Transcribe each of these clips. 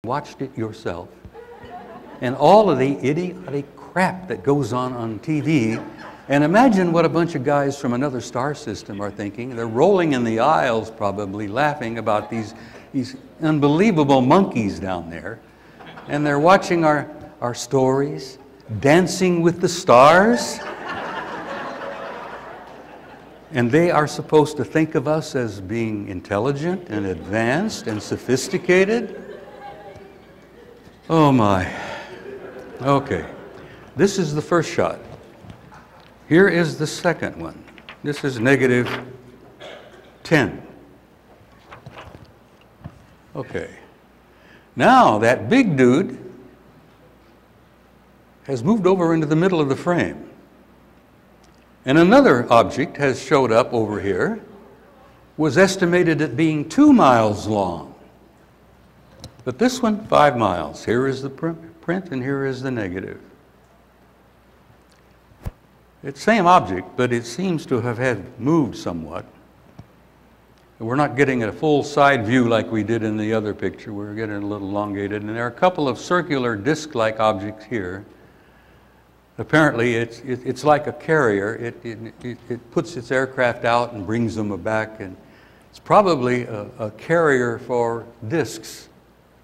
watched it yourself, and all of the idiotic crap that goes on TV, and imagine what a bunch of guys from another star system are thinking. They're rolling in the aisles probably, laughing about these unbelievable monkeys down there, and they're watching our stories, dancing with the stars. And they are supposed to think of us as being intelligent and advanced and sophisticated. Oh my. Okay. This is the first shot. Here is the second one. This is -10. Okay. Now that big dude has moved over into the middle of the frame. And another object has showed up over here, was estimated at being 2 miles long. But this one, 5 miles. Here is the print and here is the negative. It's the same object, but it seems to have had moved somewhat. We're not getting a full side view like we did in the other picture. We're getting a little elongated. And there are a couple of circular disc-like objects here. Apparently, it's like a carrier. It puts its aircraft out and brings them back, and it's probably a carrier for discs,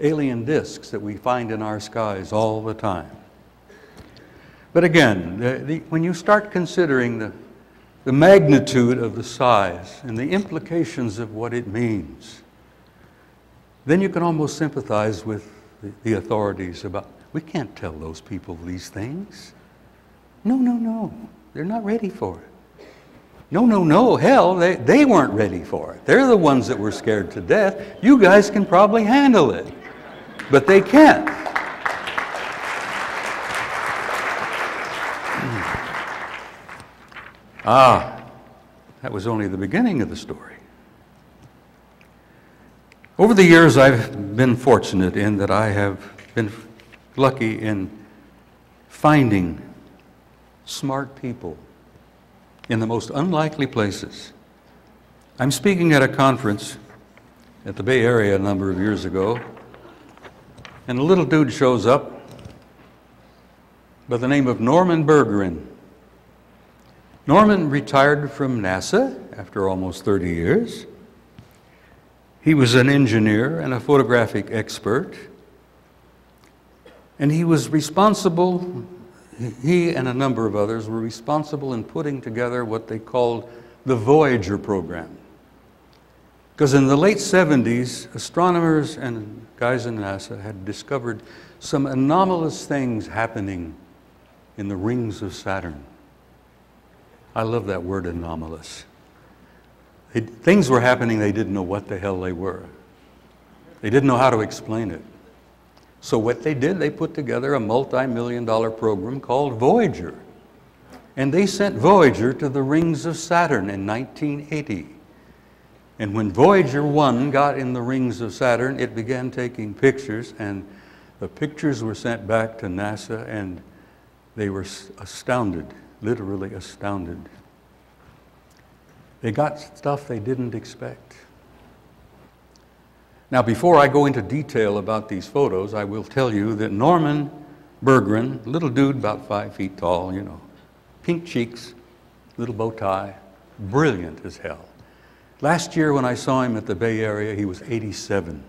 alien discs that we find in our skies all the time. But again, when you start considering the magnitude of the size and the implications of what it means, then you can almost sympathize with the authorities about, we can't tell those people these things. No, no, no, they're not ready for it. No, no, no, hell, they weren't ready for it. They're the ones that were scared to death. You guys can probably handle it, but they can't. That was only the beginning of the story. Over the years, I've been fortunate in that I have been lucky in finding smart people in the most unlikely places. I'm speaking at a conference at the Bay Area a number of years ago, and a little dude shows up by the name of Norman Bergeron. Norman retired from NASA after almost 30 years. He was an engineer and a photographic expert, and he was responsible. He and a number of others were responsible in putting together what they called the Voyager program. Because in the late 70s, astronomers and guys in NASA had discovered some anomalous things happening in the rings of Saturn. I love that word, anomalous. Things were happening, they didn't know what the hell they were. They didn't know how to explain it. So what they did, they put together a multi-million-dollar program called Voyager. And they sent Voyager to the rings of Saturn in 1980. And when Voyager 1 got in the rings of Saturn, it began taking pictures, and the pictures were sent back to NASA, and they were astounded, literally astounded. They got stuff they didn't expect. Now, before I go into detail about these photos, I will tell you that Norman Bergeron, little dude about 5 feet tall, you know, pink cheeks, little bow tie, brilliant as hell. Last year when I saw him at the Bay Area, he was 87.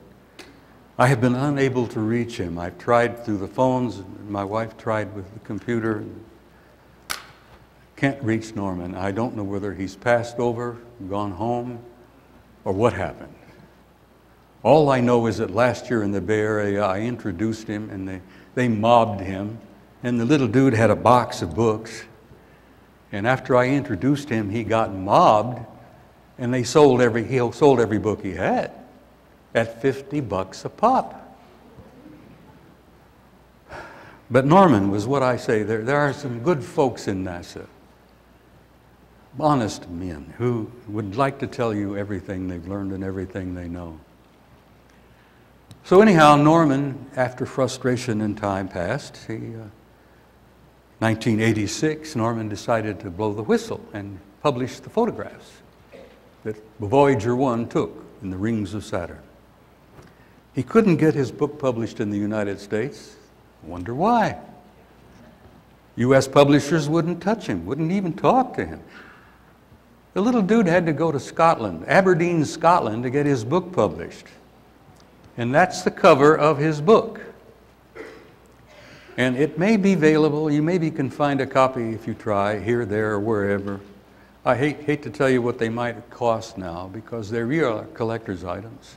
I have been unable to reach him. I've tried through the phones, my wife tried with the computer. Can't reach Norman. I don't know whether he's passed over, gone home, or what happened. All I know is that last year in the Bay Area, I introduced him, and they mobbed him, and the little dude had a box of books. And after I introduced him, he got mobbed, and he sold every book he had at $50 a pop. But Norman was what I say. There are some good folks in NASA, honest men who would like to tell you everything they've learned and everything they know. So anyhow, Norman, after frustration and time passed, 1986, Norman decided to blow the whistle and publish the photographs that Voyager 1 took in the rings of Saturn. He couldn't get his book published in the United States. Wonder why? U.S. publishers wouldn't touch him, wouldn't even talk to him. The little dude had to go to Scotland, Aberdeen, Scotland, to get his book published. And that's the cover of his book. And it may be available, you maybe can find a copy if you try, here, there, or wherever. I hate to tell you what they might cost now, because they're real collector's items.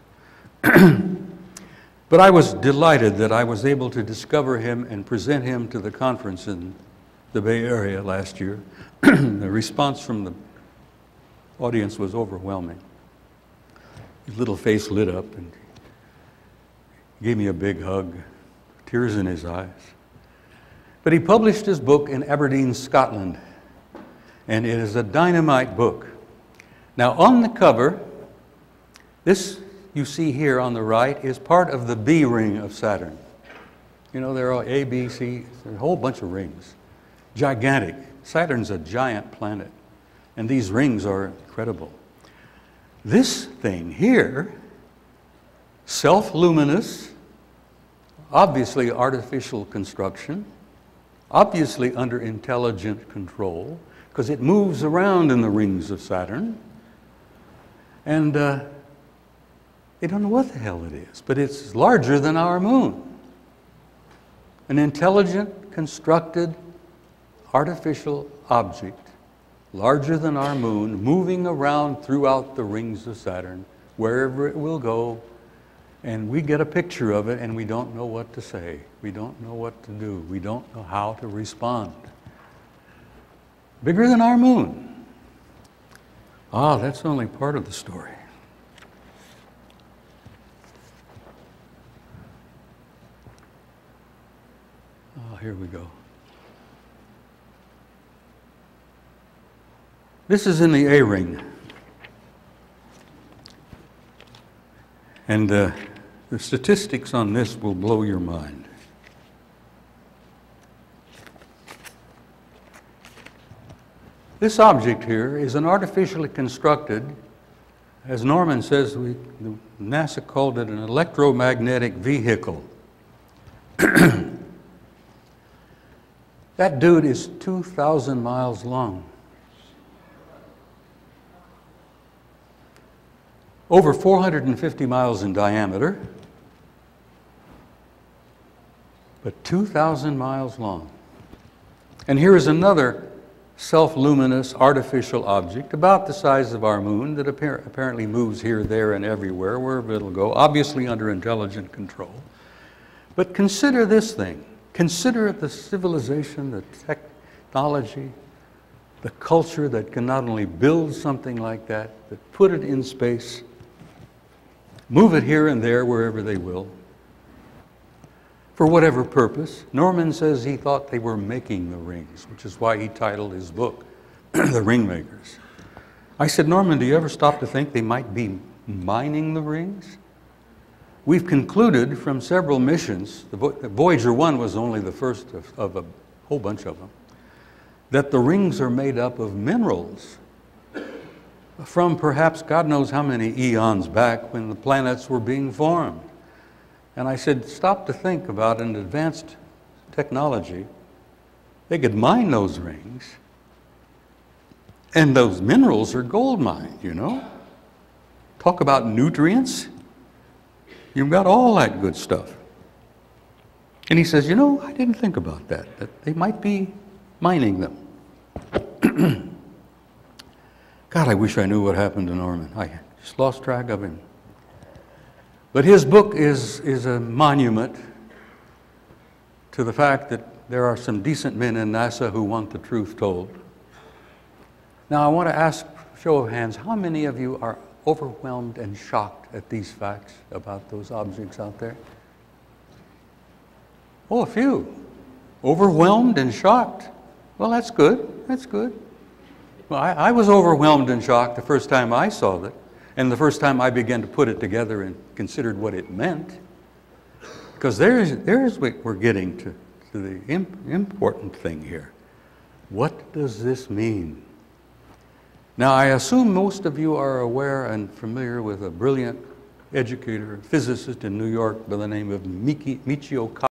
But I was delighted that I was able to discover him and present him to the conference in the Bay Area last year. The response from the audience was overwhelming. His little face lit up and gave me a big hug, tears in his eyes. But he published his book in Aberdeen, Scotland, and it is a dynamite book. Now on the cover, this you see here on the right is part of the B ring of Saturn. You know, there are A, B, C, a whole bunch of rings. Gigantic. Saturn's a giant planet, and these rings are incredible. This thing here, self-luminous, obviously artificial construction, obviously under intelligent control, because it moves around in the rings of Saturn, and they don't know what the hell it is, but it's larger than our moon. An intelligent, constructed, artificial object, larger than our moon, moving around throughout the rings of Saturn, wherever it will go, and we get a picture of it and we don't know what to say. We don't know what to do. We don't know how to respond. Bigger than our moon. Ah, that's only part of the story. Oh, here we go. This is in the A ring. And the statistics on this will blow your mind. This object here is an artificially constructed, as Norman says, NASA called it an electromagnetic vehicle. That dude is 2,000 miles long. Over 450 miles in diameter, but 2,000 miles long. And here is another self-luminous artificial object about the size of our moon that apparently moves here, there, and everywhere, wherever it'll go, obviously under intelligent control. But consider this thing. Consider the civilization, the technology, the culture that can not only build something like that, but put it in space, move it here and there wherever they will, for whatever purpose. Norman says he thought they were making the rings, which is why he titled his book, The Ring Makers. I said, Norman, do you ever stop to think they might be mining the rings? We've concluded from several missions, Voyager 1 was only the first of a whole bunch of them, that the rings are made up of minerals from perhaps God knows how many eons back when the planets were being formed. And I said, stop to think about an advanced technology. They could mine those rings, and those minerals are gold mined, you know. Talk about nutrients. You've got all that good stuff. And he says, you know, I didn't think about that they might be mining them. God, I wish I knew what happened to Norman. I just lost track of him. But his book is a monument to the fact that there are some decent men in NASA who want the truth told. Now, I want to ask, show of hands, how many of you are overwhelmed and shocked at these facts about those objects out there? Oh, a few. Overwhelmed and shocked. Well, that's good. That's good. Well, I was overwhelmed and shocked the first time I saw it, and the first time I began to put it together and considered what it meant. Because there's what we're getting to the important thing here. What does this mean? Now, I assume most of you are aware and familiar with a brilliant educator, physicist in New York by the name of Michio